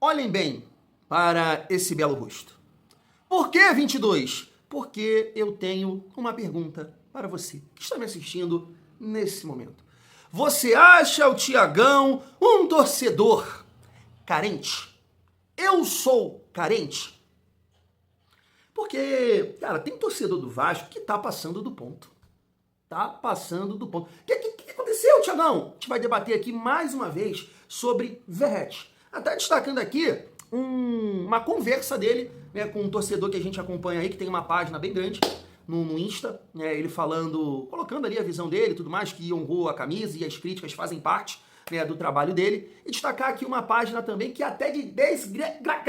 Olhem bem para esse belo rosto. Por que 22? Porque eu tenho uma pergunta para você que está me assistindo nesse momento. Você acha o Thiagão um torcedor carente? Eu sou carente? Porque, cara, tem torcedor do Vasco que tá passando do ponto. Tá passando do ponto. O que aconteceu, Thiagão? A gente vai debater aqui mais uma vez sobre Verratti. Até destacando aqui uma conversa dele, né, com um torcedor que a gente acompanha aí, que tem uma página bem grande no Insta, né, ele falando, colocando ali a visão dele e tudo mais, que honrou a camisa e as críticas fazem parte, né, do trabalho dele. E destacar aqui uma página também que até de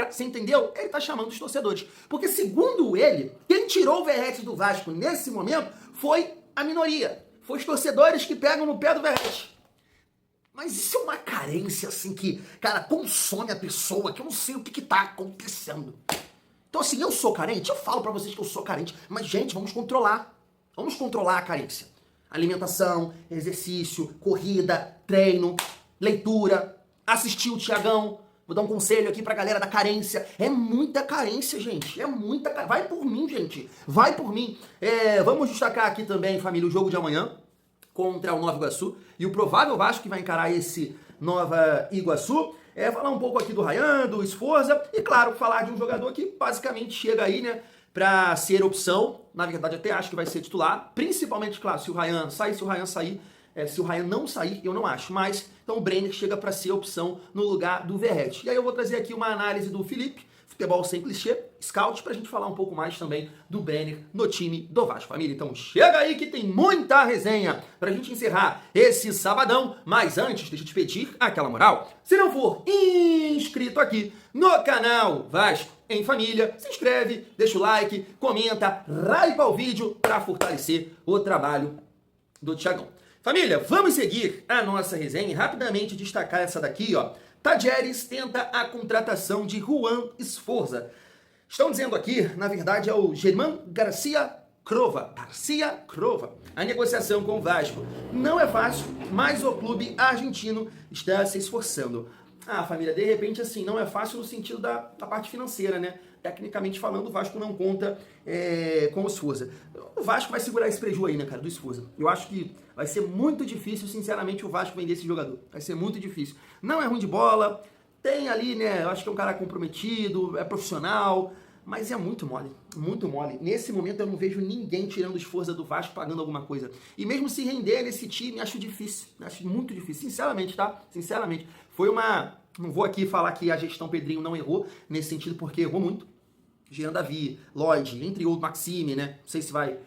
você entendeu? Ele tá chamando os torcedores. Porque segundo ele, quem tirou o Verratti do Vasco nesse momento foi a minoria. Foi os torcedores que pegam no pé do Verratti. Mas isso é uma carência, assim, que, cara, consome a pessoa, que eu não sei o que tá acontecendo. Então, assim, eu sou carente? Eu falo pra vocês que eu sou carente, mas, gente, vamos controlar. Vamos controlar a carência. Alimentação, exercício, corrida, treino, leitura, assistir o Thiagão. Vou dar um conselho aqui pra galera da carência. É muita carência, gente. É muita carência. Vai por mim, gente. Vai por mim. Vamos destacar aqui também, família, o jogo de amanhã contra o Nova Iguaçu e o provável Vasco que vai encarar esse Nova Iguaçu. Falar um pouco aqui do Ryan, do Sforza e, claro, falar de um jogador que basicamente chega aí, né, pra ser opção. Na verdade, até acho que vai ser titular. Principalmente, claro, se o Ryan sair, se o Ryan sair. Se o Ryan não sair, eu não acho. Mas, então o Brenner chega para ser opção no lugar do Verratti. E aí eu vou trazer aqui uma análise do Felipe, futebol sem clichê, scout, pra gente falar um pouco mais também do Brenner no time do Vasco, família. Então chega aí que tem muita resenha pra gente encerrar esse sabadão. Mas antes, deixa eu te pedir aquela moral. Se não for inscrito aqui no canal Vasco em Família, se inscreve, deixa o like, comenta, raipa o vídeo pra fortalecer o trabalho do Thiagão. Família, vamos seguir a nossa resenha e rapidamente destacar essa daqui, ó. Tajeres tenta a contratação de Juan Sforza. Estão dizendo aqui, na verdade, é o Germán Garcia Crova. A negociação com o Vasco não é fácil, mas o clube argentino está se esforçando. Família, de repente, assim, não é fácil no sentido da parte financeira, né? Tecnicamente falando, o Vasco não conta com o Sforza. O Vasco vai segurar esse prejuízo aí, né, cara, do Sforza. Eu acho que vai ser muito difícil, sinceramente, o Vasco vender esse jogador. Vai ser muito difícil. Não é ruim de bola, tem ali, né, eu acho que é um cara comprometido, é profissional, mas é muito mole, muito mole. Nesse momento eu não vejo ninguém tirando o Sforza do Vasco pagando alguma coisa. E mesmo se render nesse time, acho difícil, acho muito difícil, sinceramente, tá? Sinceramente. Foi uma... Não vou aqui falar que a gestão Pedrinho não errou nesse sentido, porque errou muito. Jean Davi, Lloyd, entre outros, Maxime, né? Não sei se vai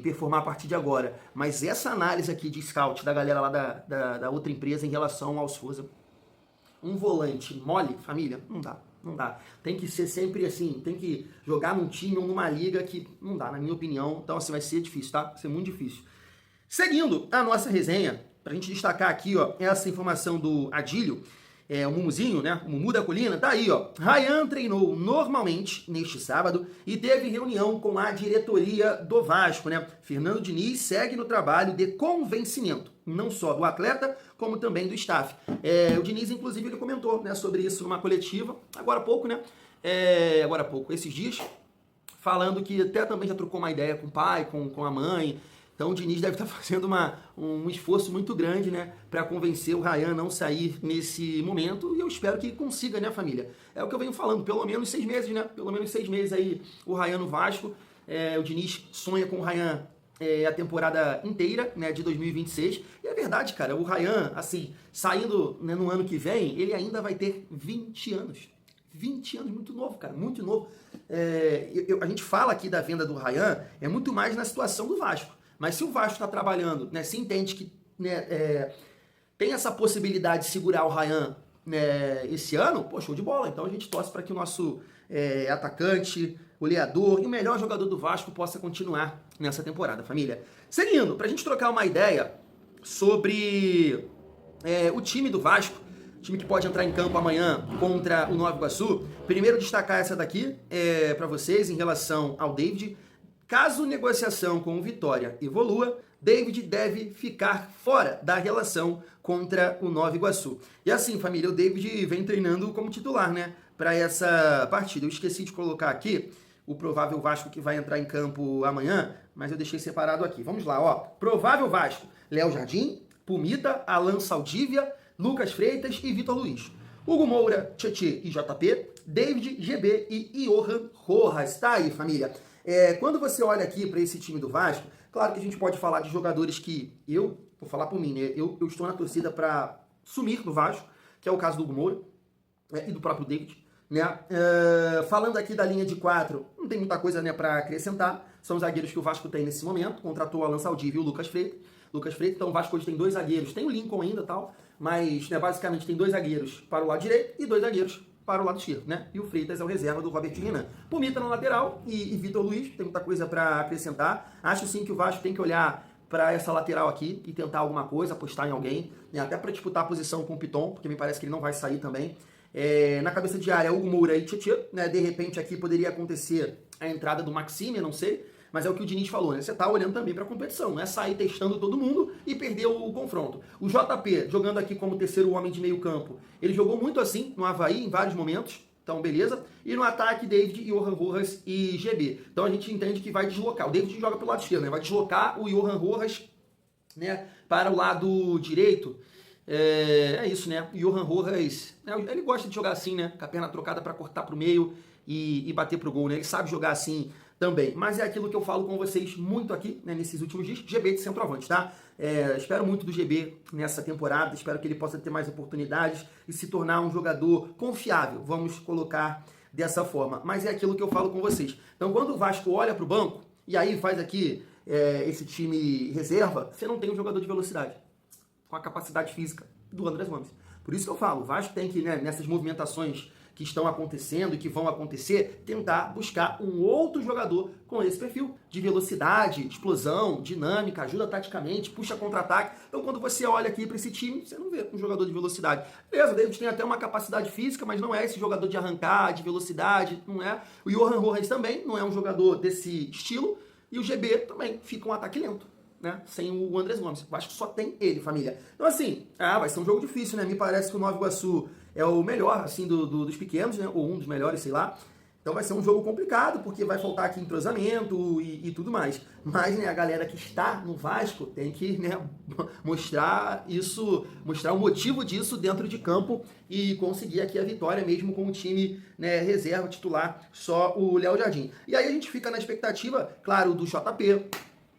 performar a partir de agora. Mas essa análise aqui de scout da galera lá da outra empresa em relação ao Sforza, um volante mole, família, não dá. Não dá. Tem que ser sempre assim, tem que jogar num time ou numa liga que não dá, na minha opinião. Então, assim, vai ser difícil, tá? Vai ser muito difícil. Seguindo a nossa resenha, pra gente destacar aqui, ó, essa informação do Adílio, o Mumuzinho, né? O Mumu da Colina, tá aí, ó. Ryan treinou normalmente neste sábado e teve reunião com a diretoria do Vasco, né? Fernando Diniz segue no trabalho de convencimento, não só do atleta, como também do staff. O Diniz, inclusive, ele comentou, né, sobre isso numa coletiva, agora há pouco, né? Esses dias, falando que até também já trocou uma ideia com o pai, com a mãe. Então o Diniz deve estar fazendo um esforço muito grande, né, para convencer o Ryan a não sair nesse momento, e eu espero que consiga, né, família? É o que eu venho falando, pelo menos 6 meses, né? Pelo menos 6 meses aí o Ryan no Vasco. O Diniz sonha com o Ryan a temporada inteira, né, de 2026. E é verdade, cara, o Ryan, assim, saindo, né, no ano que vem, ele ainda vai ter 20 anos. 20 anos, muito novo, cara, muito novo. A gente fala aqui da venda do Ryan, é muito mais na situação do Vasco. Mas se o Vasco está trabalhando, né, se entende que, né, tem essa possibilidade de segurar o Ryan, né, esse ano, pô, show de bola. Então a gente torce para que o nosso atacante, goleador e o melhor jogador do Vasco possa continuar nessa temporada, família. Seguindo, para a gente trocar uma ideia sobre o time do Vasco, time que pode entrar em campo amanhã contra o Nova Iguaçu, primeiro destacar essa daqui para vocês em relação ao David. Caso negociação com o Vitória evolua, David deve ficar fora da relação contra o Nova Iguaçu. E assim, família, o David vem treinando como titular, né, para essa partida. Eu esqueci de colocar aqui o provável Vasco que vai entrar em campo amanhã, mas eu deixei separado aqui. Vamos lá, ó. Provável Vasco: Léo Jardim, Pumita, Alan Saldívia, Lucas Freitas e Vitor Luiz. Hugo Moura, Tietê e JP, David, GB e Johan Rojas. Tá aí, família. Quando você olha aqui para esse time do Vasco, claro que a gente pode falar de jogadores que vou falar por mim, né? Eu estou na torcida para sumir do Vasco, que é o caso do Hugo Moura, e do próprio David, né? Falando aqui da linha de 4, não tem muita coisa, né, para acrescentar. São os zagueiros que o Vasco tem nesse momento. Contratou o Alan Saldívia e o Lucas Freitas. Então o Vasco hoje tem 2 zagueiros. Tem o Lincoln ainda e tal, mas, né, basicamente tem 2 zagueiros para o lado direito e 2 zagueiros para o lado esquerdo, né? E o Freitas é o reserva do Robert Renan. Pumita na lateral e Vitor Luiz, tem muita coisa para acrescentar. Acho sim que o Vasco tem que olhar para essa lateral aqui e tentar alguma coisa, apostar em alguém, né? Até para disputar a posição com o Piton, porque me parece que ele não vai sair também. Na cabeça de área, Hugo Moura e Tietê, né? De repente aqui poderia acontecer a entrada do Maxime, não sei. Mas é o que o Diniz falou, né? Você tá olhando também para a competição, não é sair testando todo mundo e perder o confronto. O JP, jogando aqui como terceiro homem de meio campo, ele jogou muito assim no Avaí em vários momentos, então beleza. E no ataque, David, Johan Rojas e GB. Então a gente entende que vai deslocar. O David joga pelo lado esquerdo, né? Vai deslocar o Johan Rojas, né, para o lado direito. É isso, né? O Johan Rojas, ele gosta de jogar assim, né? Com a perna trocada para cortar pro meio e bater pro gol, né? Ele sabe jogar assim também, mas é aquilo que eu falo com vocês muito aqui, né, nesses últimos dias, GB de centroavante, tá? Espero muito do GB nessa temporada, espero que ele possa ter mais oportunidades e se tornar um jogador confiável, vamos colocar dessa forma, mas é aquilo que eu falo com vocês. Então, quando o Vasco olha para o banco, e aí faz aqui esse time reserva, você não tem um jogador de velocidade, com a capacidade física do Andrés Gomes. Por isso que eu falo, o Vasco tem que, né, nessas movimentações que estão acontecendo e que vão acontecer, tentar buscar um outro jogador com esse perfil de velocidade, explosão, dinâmica, ajuda taticamente, puxa contra-ataque. Então, quando você olha aqui para esse time, você não vê um jogador de velocidade. Beleza, o David tem até uma capacidade física, mas não é esse jogador de arrancar, de velocidade, não é. O Johan Rojas também não é um jogador desse estilo, e o GB também fica um ataque lento, né? Sem o Andrés Gomes. Eu acho que só tem ele, família. Então, assim, vai ser um jogo difícil, né? Me parece que o Nova Iguaçu é o melhor, assim, dos pequenos, né? Ou um dos melhores, sei lá. Então vai ser um jogo complicado, porque vai faltar aqui entrosamento e tudo mais. Mas, né, a galera que está no Vasco tem que, né, mostrar isso, mostrar o motivo disso dentro de campo e conseguir aqui a vitória mesmo com o time, né, reserva, titular, só o Léo Jardim. E aí a gente fica na expectativa, claro, do JP,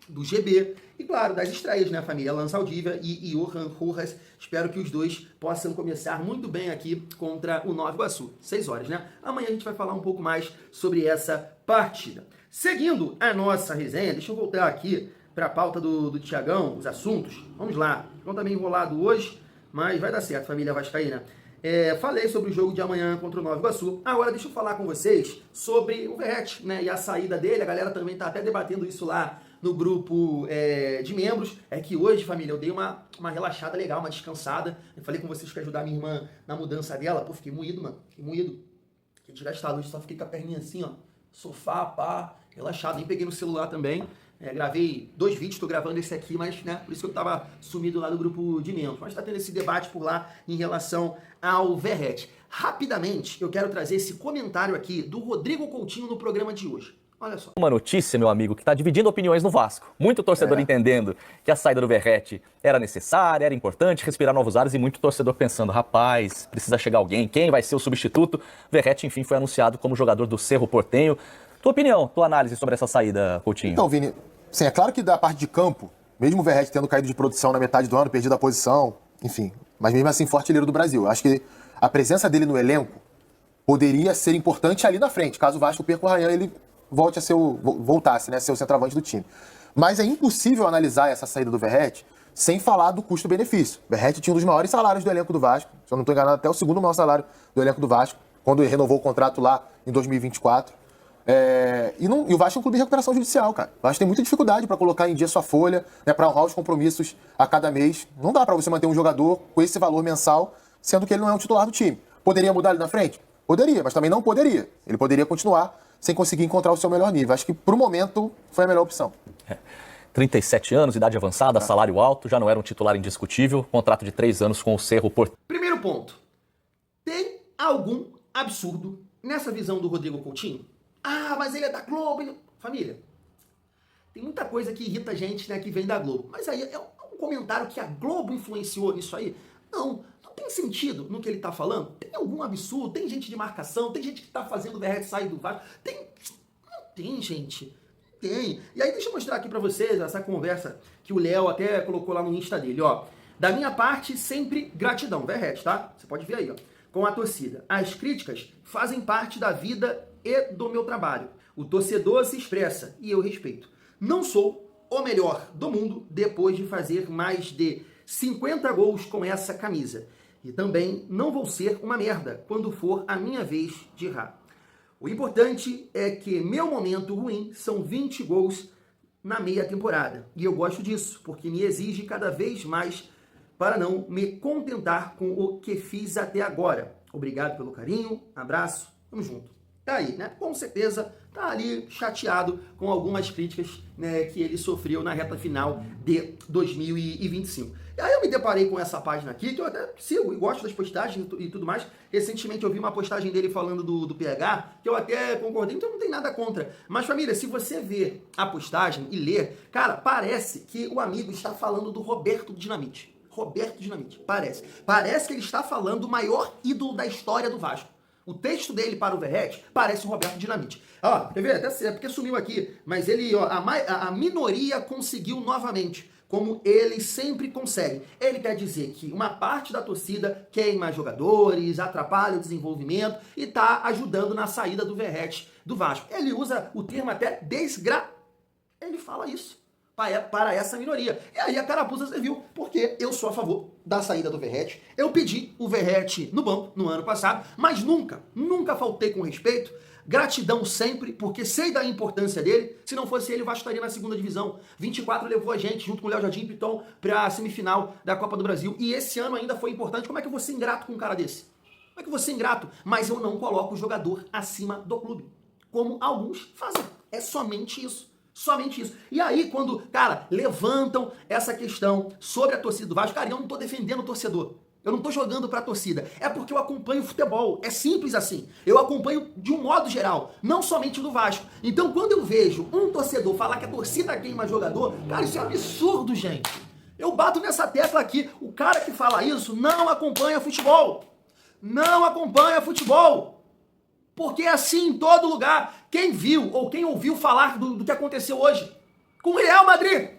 do GB e, claro, das estreias, né, família? Alan Saldívia e Johan Rojas. Espero que os dois possam começar muito bem aqui contra o Nova Iguaçu. 6 horas, né? Amanhã a gente vai falar um pouco mais sobre essa partida. Seguindo a nossa resenha, deixa eu voltar aqui para a pauta do Thiagão, os assuntos. Vamos lá. Então também enrolado hoje, mas vai dar certo, família vascaína. Falei sobre o jogo de amanhã contra o Nova Iguaçu. Agora deixa eu falar com vocês sobre o Verratti, né, e a saída dele. A galera também está até debatendo isso lá no grupo de membros. É que hoje, família, eu dei uma relaxada legal, uma descansada. Eu falei com vocês que ia ajudar a minha irmã na mudança dela. Pô, fiquei moído, mano. Fiquei moído. Fiquei desgastado. Hoje só fiquei com a perninha assim, ó. Sofá, pá, relaxado. Nem peguei no celular também. Gravei 2 vídeos, tô gravando esse aqui, mas, né, por isso que eu tava sumido lá do grupo de membros. Mas tá tendo esse debate por lá em relação ao Verratti. Rapidamente, eu quero trazer esse comentário aqui do Rodrigo Coutinho no programa de hoje. Olha só. Uma notícia, meu amigo, que está dividindo opiniões no Vasco. Muito torcedor entendendo que a saída do Verratti era necessária, era importante, respirar novos ares, e muito torcedor pensando, rapaz, precisa chegar alguém, quem vai ser o substituto? Verratti, enfim, foi anunciado como jogador do Cerro Porteño. Tua opinião, tua análise sobre essa saída, Coutinho? Então, Vini, sim, é claro que da parte de campo, mesmo o Verratti tendo caído de produção na metade do ano, perdido a posição, enfim, mas mesmo assim, forte artilheiro do Brasil. Acho que a presença dele no elenco poderia ser importante ali na frente, caso o Vasco perca o Ryan, ele voltasse, né, a ser o centroavante do time. Mas é impossível analisar essa saída do Verratti sem falar do custo-benefício. O Verratti tinha um dos maiores salários do elenco do Vasco, se eu não estou enganado, até o segundo maior salário do elenco do Vasco, quando ele renovou o contrato lá em 2024. E o Vasco é um clube de recuperação judicial, cara. O Vasco tem muita dificuldade para colocar em dia sua folha, né, para honrar os compromissos a cada mês. Não dá para você manter um jogador com esse valor mensal, sendo que ele não é um titular do time. Poderia mudar ele na frente? Poderia, mas também não poderia. Ele poderia continuar sem conseguir encontrar o seu melhor nível. Acho que, pro momento, foi a melhor opção. 37 anos, idade avançada, salário alto, já não era um titular indiscutível, contrato de 3 anos com o Cerro Porteño. Primeiro ponto. Tem algum absurdo nessa visão do Rodrigo Coutinho? Ah, mas ele é da Globo. Família, tem muita coisa que irrita a gente, né, que vem da Globo. Mas aí é um comentário que a Globo influenciou nisso aí? Não tem sentido no que ele tá falando? Tem algum absurdo? Tem gente de marcação? Tem gente que tá fazendo o Verratti sair do Vasco? Não tem, gente. Tem. E aí deixa eu mostrar aqui pra vocês essa conversa que o Léo até colocou lá no Insta dele, ó. Da minha parte, sempre gratidão, Verratti, tá? Você pode ver aí, ó. Com a torcida. As críticas fazem parte da vida e do meu trabalho. O torcedor se expressa e eu respeito. Não sou o melhor do mundo depois de fazer mais de 50 gols com essa camisa. E também não vou ser uma merda quando for a minha vez de errar. O importante é que meu momento ruim são 20 gols na meia temporada. E eu gosto disso, porque me exige cada vez mais para não me contentar com o que fiz até agora. Obrigado pelo carinho, abraço, tamo junto. Tá aí, né? Com certeza tá ali chateado com algumas críticas, né, que ele sofreu na reta final de 2025. E aí eu me deparei com essa página aqui, que eu até sigo e gosto das postagens e tudo mais. Recentemente eu vi uma postagem dele falando do PH, que eu até concordei, então não tem nada contra. Mas família, se você ver a postagem e ler, cara, parece que o amigo está falando do Roberto Dinamite. Roberto Dinamite, parece. Parece que ele está falando do maior ídolo da história do Vasco. O texto dele para o Verratti parece o Roberto Dinamite. Ó, quer ver? Até é porque sumiu aqui. Mas ele, ó, a minoria conseguiu novamente, como ele sempre consegue. Ele quer dizer que uma parte da torcida queima jogadores, atrapalha o desenvolvimento e tá ajudando na saída do Verratti do Vasco. Ele usa o termo até Ele fala isso para essa minoria. E aí a carapuça serviu, porque eu sou a favor da saída do Verratti. Eu pedi o Verratti no banco no ano passado, mas nunca faltei com respeito. Gratidão sempre, porque sei da importância dele. Se não fosse ele, o Vasco estaria na segunda divisão. 24 levou a gente, junto com o Léo Jardim e Piton, para a semifinal da Copa do Brasil. E esse ano ainda foi importante. Como é que eu vou ser ingrato com um cara desse? Como é que eu vou ser ingrato? Mas eu não coloco o jogador acima do clube, como alguns fazem. É somente isso. Somente isso. E aí, quando, cara, levantam essa questão sobre a torcida do Vasco, cara, eu não tô defendendo o torcedor. Eu não tô jogando pra torcida. É porque eu acompanho o futebol. É simples assim. Eu acompanho de um modo geral, não somente do Vasco. Então, quando eu vejo um torcedor falar que a torcida queima jogador, cara, isso é absurdo, gente. Eu bato nessa tecla aqui. O cara que fala isso não acompanha futebol. Não acompanha futebol. Porque é assim em todo lugar. Quem viu ou quem ouviu falar do que aconteceu hoje com o Real Madrid.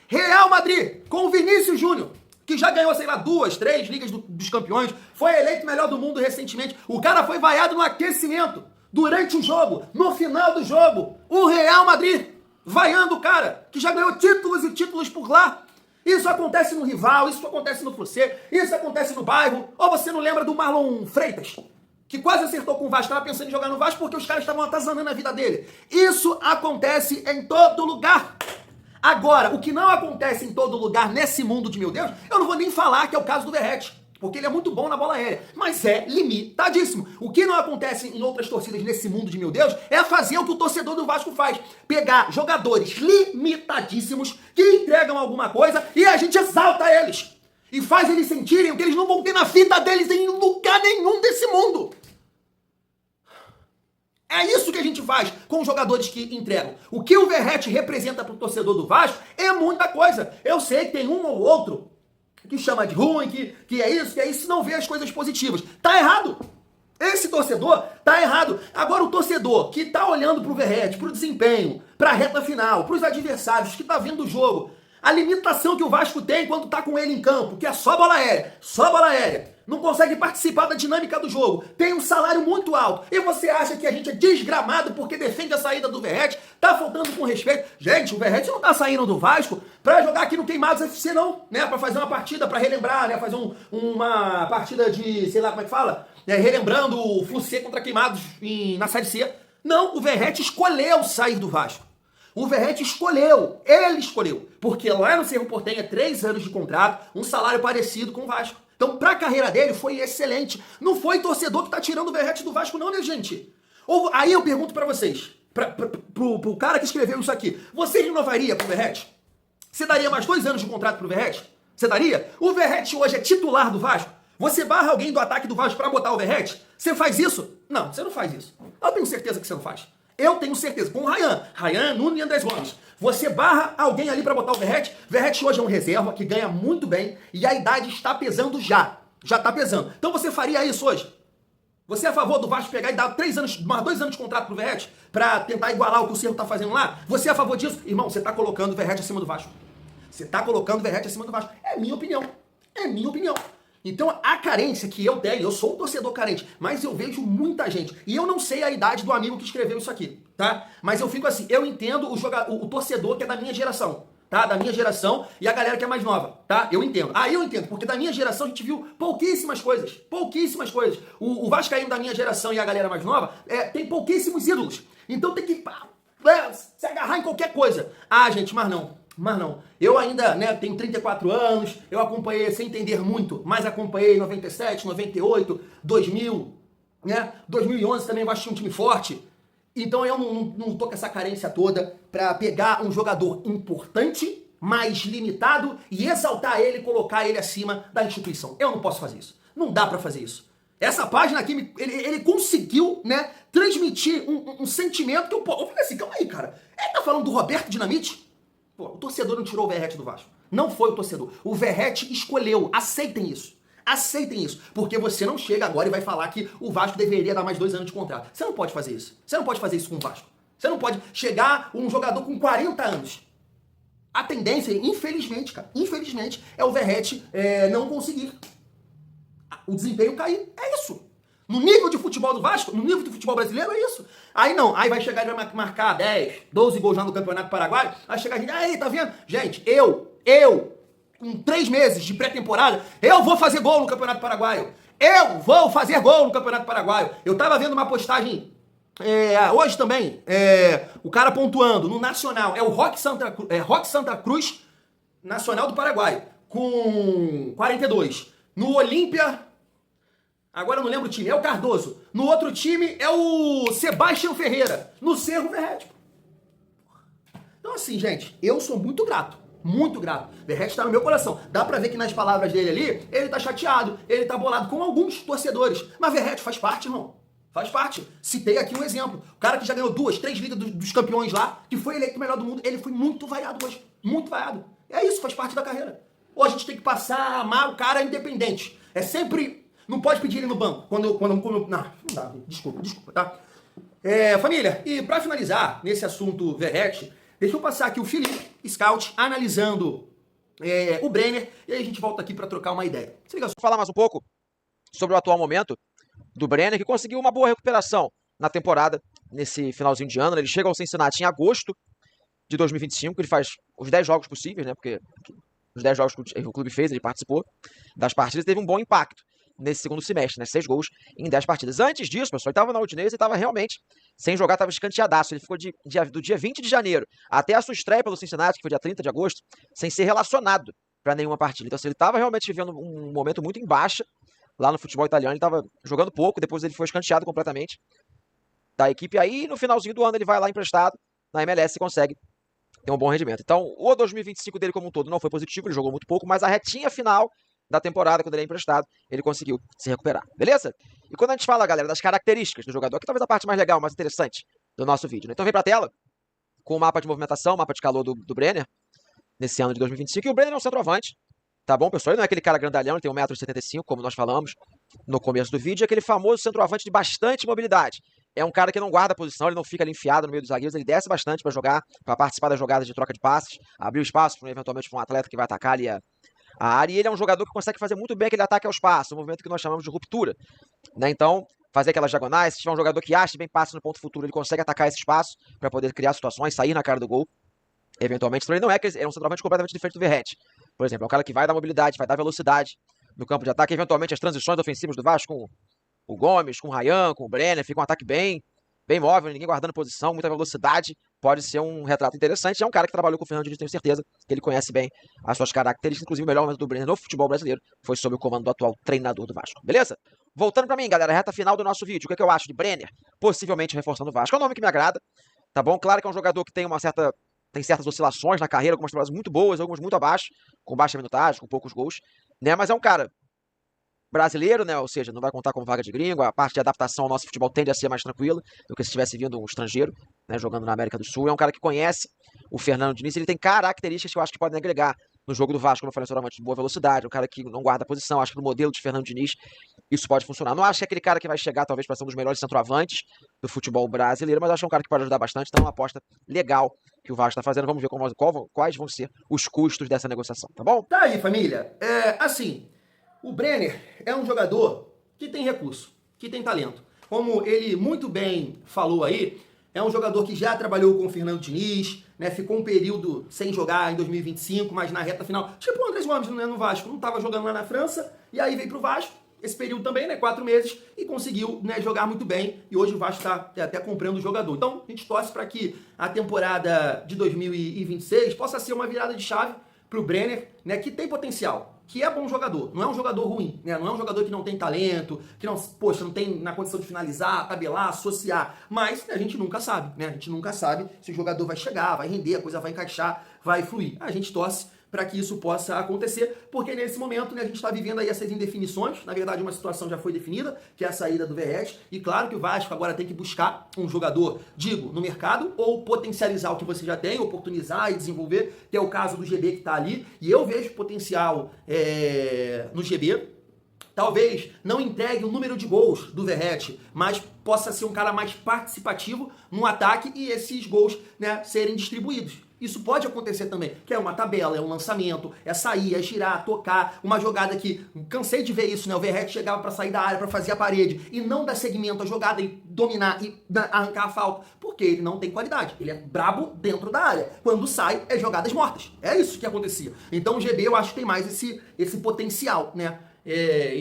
Real Madrid com o Vinícius Júnior, que já ganhou, sei lá, 2, 3 Ligas dos Campeões, foi eleito melhor do mundo recentemente. O cara foi vaiado no aquecimento, durante o jogo, no final do jogo. O Real Madrid vaiando o cara, que já ganhou títulos e títulos por lá. Isso acontece no rival, isso acontece no Flucê, isso acontece no bairro. Ou você não lembra do Marlon Freitas, que quase acertou com o Vasco, estava pensando em jogar no Vasco porque os caras estavam atazanando a vida dele. Isso acontece em todo lugar. Agora, o que não acontece em todo lugar nesse mundo de meu Deus, eu não vou nem falar que é o caso do Verratti, porque ele é muito bom na bola aérea, mas é limitadíssimo. O que não acontece em outras torcidas nesse mundo de meu Deus é fazer o que o torcedor do Vasco faz. Pegar jogadores limitadíssimos que entregam alguma coisa e a gente exalta eles. E faz eles sentirem o que eles não vão ter na vida deles em lugar nenhum desse mundo. É isso que a gente faz com os jogadores que entregam. O que o Verratti representa para o torcedor do Vasco é muita coisa. Eu sei que tem um ou outro que chama de ruim, que é isso, não vê as coisas positivas. Tá errado. Esse torcedor tá errado. Agora o torcedor que tá olhando pro Verratti, pro desempenho, pra reta final, pros adversários, que tá vendo o jogo, a limitação que o Vasco tem quando tá com ele em campo, que é só bola aérea, não consegue participar da dinâmica do jogo, tem um salário muito alto, e você acha que a gente é desgramado porque defende a saída do Verratti, tá faltando com respeito. Gente, o Verratti não tá saindo do Vasco pra jogar aqui no Queimados FC não, né, pra fazer uma partida, pra relembrar, né, fazer uma partida de, sei lá como é que fala, relembrando o Flucê contra Queimados na Série C. Não, o Verratti escolheu sair do Vasco. O Verratti escolheu, ele escolheu, porque lá no Cerro Porteño 3 anos de contrato, um salário parecido com o Vasco. Então, pra carreira dele, foi excelente. Não foi torcedor que tá tirando o Verratti do Vasco, não, minha gente. Aí eu pergunto pra vocês, pro cara que escreveu isso aqui, você renovaria com o Verratti? Você daria mais 2 anos de contrato pro Verratti? Você daria? O Verratti hoje é titular do Vasco? Você barra alguém do ataque do Vasco pra botar o Verratti? Você faz isso? Não, você não faz isso. Eu tenho certeza que você não faz. Eu tenho certeza. Com o Rayan, Nuno e Andrés Gomes. Você barra alguém ali pra botar o Verratti. Verratti hoje é um reserva que ganha muito bem e a idade está pesando já. Já tá pesando. Então você faria isso hoje? Você é a favor do Vasco pegar e dar 3 anos, mais 2 anos de contrato pro Verratti pra tentar igualar o que o Cerro tá fazendo lá? Você é a favor disso? Irmão, você tá colocando o Verratti acima do Vasco. Você tá colocando o Verratti acima do Vasco. É minha opinião. É minha opinião. Então a carência que eu tenho, eu sou um torcedor carente, mas eu vejo muita gente. E eu não sei a idade do amigo que escreveu isso aqui, tá? Mas eu fico assim, eu entendo o torcedor que é da minha geração. Tá? Da minha geração e a galera que é mais nova, tá? Eu entendo. Eu entendo, porque da minha geração a gente viu pouquíssimas coisas. Pouquíssimas coisas. O vascaíno da minha geração e a galera mais nova tem pouquíssimos ídolos. Então tem que se agarrar em qualquer coisa. Gente, mas não. Mas não. Eu ainda, tenho 34 anos, eu acompanhei sem entender muito, mas acompanhei 97, 98, 2000, 2011 também eu achei um time forte. Então eu não tô com essa carência toda pra pegar um jogador importante, mas limitado, e exaltar ele e colocar ele acima da instituição. Eu não posso fazer isso. Não dá pra fazer isso. Essa página aqui, ele conseguiu, transmitir um sentimento que eu falei assim, calma aí, cara. Ele tá falando do Roberto Dinamite? Pô, o torcedor não tirou o Verratti do Vasco. Não foi o torcedor. O Verratti escolheu. Aceitem isso. Aceitem isso, porque você não chega agora e vai falar que o Vasco deveria dar mais 2 anos de contrato. Você não pode fazer isso. Você não pode fazer isso com o Vasco. Você não pode chegar um jogador com 40 anos. A tendência, infelizmente, cara, infelizmente, é o Verratti não conseguir o desempenho cair. É isso. No nível de futebol do Vasco, no nível de futebol brasileiro, é isso. Aí não, aí vai chegar e vai marcar 10, 12 gols já no Campeonato Paraguaio, aí chegar a gente, aí, tá vendo? Gente, em 3 meses de pré-temporada, eu vou fazer gol no Campeonato Paraguaio. Eu vou fazer gol no Campeonato Paraguaio. Eu tava vendo uma postagem hoje também, o cara pontuando no Nacional, é o Roque Santa Cruz, Nacional do Paraguai, com 42. No Olímpia, agora eu não lembro o time, é o Cardoso. No outro time é o Sebastião Ferreira. No Cerro Verratti. Então assim, gente, eu sou muito grato. Muito grato. Verratti tá no meu coração. Dá pra ver que nas palavras dele ali, ele tá chateado, ele tá bolado com alguns torcedores. Mas Verratti faz parte, irmão. Faz parte. Citei aqui um exemplo. O cara que já ganhou 2, 3 ligas dos campeões lá, que foi eleito o melhor do mundo, ele foi muito vaiado hoje. Muito vaiado. É isso, faz parte da carreira. Ou a gente tem que passar a amar o cara independente. É sempre... Não pode pedir ele no banco. Não dá. Desculpa, tá? Família, e pra finalizar, nesse assunto Verratti, deixa eu passar aqui o Felipe, scout, analisando o Brenner, e aí a gente volta aqui para trocar uma ideia. Se liga só. Vou falar mais um pouco sobre o atual momento do Brenner, que conseguiu uma boa recuperação na temporada, nesse finalzinho de ano. Ele chega ao Cincinnati em agosto de 2025, ele faz os 10 jogos possíveis, né? Porque os 10 jogos que o clube fez, ele participou das partidas, teve um bom impacto nesse segundo semestre, né? 6 gols em 10 partidas. Antes disso, pessoal, ele estava na Udinese e estava realmente sem jogar, estava escanteadaço. Ele ficou do dia 20 de janeiro até a sua estreia pelo Cincinnati, que foi dia 30 de agosto, sem ser relacionado para nenhuma partida. Então, assim, ele estava realmente vivendo um momento muito em baixa lá no futebol italiano. Ele estava jogando pouco, depois ele foi escanteado completamente da equipe. Aí, no finalzinho do ano, ele vai lá emprestado na MLS e consegue ter um bom rendimento. Então, o 2025 dele como um todo não foi positivo, ele jogou muito pouco, mas a retinha final da temporada, quando ele é emprestado, ele conseguiu se recuperar, beleza? E quando a gente fala, galera, das características do jogador, que talvez a parte mais legal, mais interessante do nosso vídeo, né? Então vem pra tela com o mapa de movimentação, o mapa de calor do Brenner, nesse ano de 2025, e o Brenner é um centroavante, tá bom, pessoal? Ele não é aquele cara grandalhão, ele tem 1,75 m, como nós falamos no começo do vídeo, é aquele famoso centroavante de bastante mobilidade. É um cara que não guarda a posição, ele não fica ali enfiado no meio dos zagueiros, ele desce bastante para jogar, para participar das jogadas de troca de passes, abrir o espaço, eventualmente, para um atleta que vai atacar ali a área, e ele é um jogador que consegue fazer muito bem aquele ataque ao espaço, um movimento que nós chamamos de ruptura, né? Então, fazer aquelas diagonais, se tiver um jogador que acha bem passe no ponto futuro, ele consegue atacar esse espaço para poder criar situações, sair na cara do gol, eventualmente. Então ele não é um centroavante completamente diferente do Verratti. Por exemplo, é um cara que vai dar mobilidade, vai dar velocidade no campo de ataque, eventualmente as transições ofensivas do Vasco com o Gomes, com o Rayan, com o Brenner, fica um ataque bem móvel, ninguém guardando posição, muita velocidade, pode ser um retrato interessante. É um cara que trabalhou com o Fernando Diniz, tenho certeza que ele conhece bem as suas características, inclusive o melhor momento do Brenner no futebol brasileiro foi sob o comando do atual treinador do Vasco, beleza? Voltando pra mim, galera, reta final do nosso vídeo, o que eu acho de Brenner? Possivelmente reforçando o Vasco, é um nome que me agrada, tá bom? Claro que é um jogador que tem uma certa tem certas oscilações na carreira, algumas temporadas muito boas, algumas muito abaixo, com baixa minutagem, com poucos gols, né? Mas é um cara brasileiro, né? Ou seja, não vai contar com vaga de gringo, a parte de adaptação ao nosso futebol tende a ser mais tranquila do que se tivesse vindo um estrangeiro, né? Jogando na América do Sul. É um cara que conhece o Fernando Diniz, ele tem características que eu acho que podem agregar no jogo do Vasco, como eu falei anteriormente, de boa velocidade, um cara que não guarda a posição, acho que no modelo de Fernando Diniz isso pode funcionar. Não acho que é aquele cara que vai chegar talvez para ser um dos melhores centroavantes do futebol brasileiro, mas acho que é um cara que pode ajudar bastante, então é uma aposta legal que o Vasco está fazendo. Vamos ver quais vão ser os custos dessa negociação, tá bom? Tá aí, família. Assim, o Brenner é um jogador que tem recurso, que tem talento. Como ele muito bem falou aí, é um jogador que já trabalhou com o Fernando Diniz, né? Ficou um período sem jogar em 2025, mas na reta final, tipo o Andrés Gomes, né, no Vasco, não estava jogando lá na França, e aí veio pro Vasco, esse período também, né, 4 meses, e conseguiu, né, jogar muito bem, e hoje o Vasco está até comprando o jogador. Então, a gente torce para que a temporada de 2026 possa ser uma virada de chave pro Brenner, né, que tem potencial, que é bom jogador, não é um jogador ruim, né, não é um jogador que não tem talento, que não, poxa, não tem na condição de finalizar, tabelar, associar, mas a gente nunca sabe, né, a gente nunca sabe se o jogador vai chegar, vai render, a coisa vai encaixar, vai fluir. A gente torce para que isso possa acontecer, porque nesse momento, né, a gente está vivendo aí essas indefinições. Na verdade, uma situação já foi definida, que é a saída do Verratti, e claro que o Vasco agora tem que buscar um jogador, digo, no mercado, ou potencializar o que você já tem, oportunizar e desenvolver, que é o caso do GB que está ali, e eu vejo potencial no GB. Talvez não entregue o número de gols do Verratti, mas possa ser um cara mais participativo no ataque e esses gols, né, serem distribuídos. Isso pode acontecer também, que é uma tabela, é um lançamento, é sair, é girar, tocar, uma jogada que, cansei de ver isso, né, o Verratti chegava para sair da área, para fazer a parede, e não dar segmento à jogada, e dominar, e arrancar a falta, porque ele não tem qualidade, ele é brabo dentro da área, quando sai, é jogadas mortas, é isso que acontecia. Então o GB eu acho que tem mais esse potencial, né,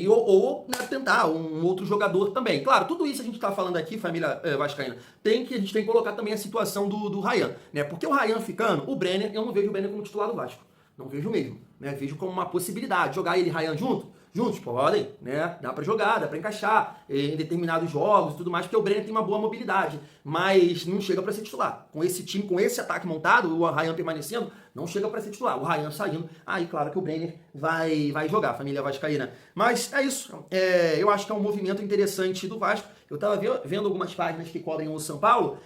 ou né, tentar um outro jogador também. Claro, tudo isso a gente está falando aqui, família vascaína, a gente tem que colocar também a situação do Ryan, né? Porque o Ryan ficando, o Brenner, eu não vejo o Brenner como titular do Vasco. Não vejo mesmo, né? Vejo como uma possibilidade. Jogar ele e Ryan juntos, podem, né? Dá pra jogar, dá pra encaixar em determinados jogos e tudo mais, porque o Brenner tem uma boa mobilidade, mas não chega pra ser titular. Com esse time, com esse ataque montado, o Ryan permanecendo, não chega pra ser titular. O Ryan saindo, aí claro que o Brenner vai jogar, família vascaína. Mas é isso, eu acho que é um movimento interessante do Vasco. Eu tava vendo algumas páginas que cobrem o São Paulo,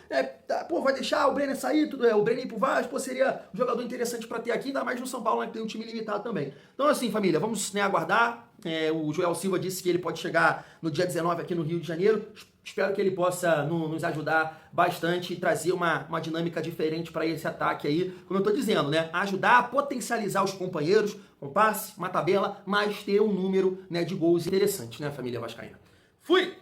vai deixar o Brenner sair, o Brenner ir pro Vasco, seria um jogador interessante pra ter aqui, ainda mais no São Paulo, né, que tem um time limitado também. Então assim, família, vamos, né, aguardar. O Joel Silva disse que ele pode chegar no dia 19 aqui no Rio de Janeiro. Espero que ele possa nos ajudar bastante e trazer uma dinâmica diferente para esse ataque aí, como eu estou dizendo, né? Ajudar a potencializar os companheiros, com passe, uma tabela, mas ter um número, né, de gols interessante, né, família vascaína? Fui!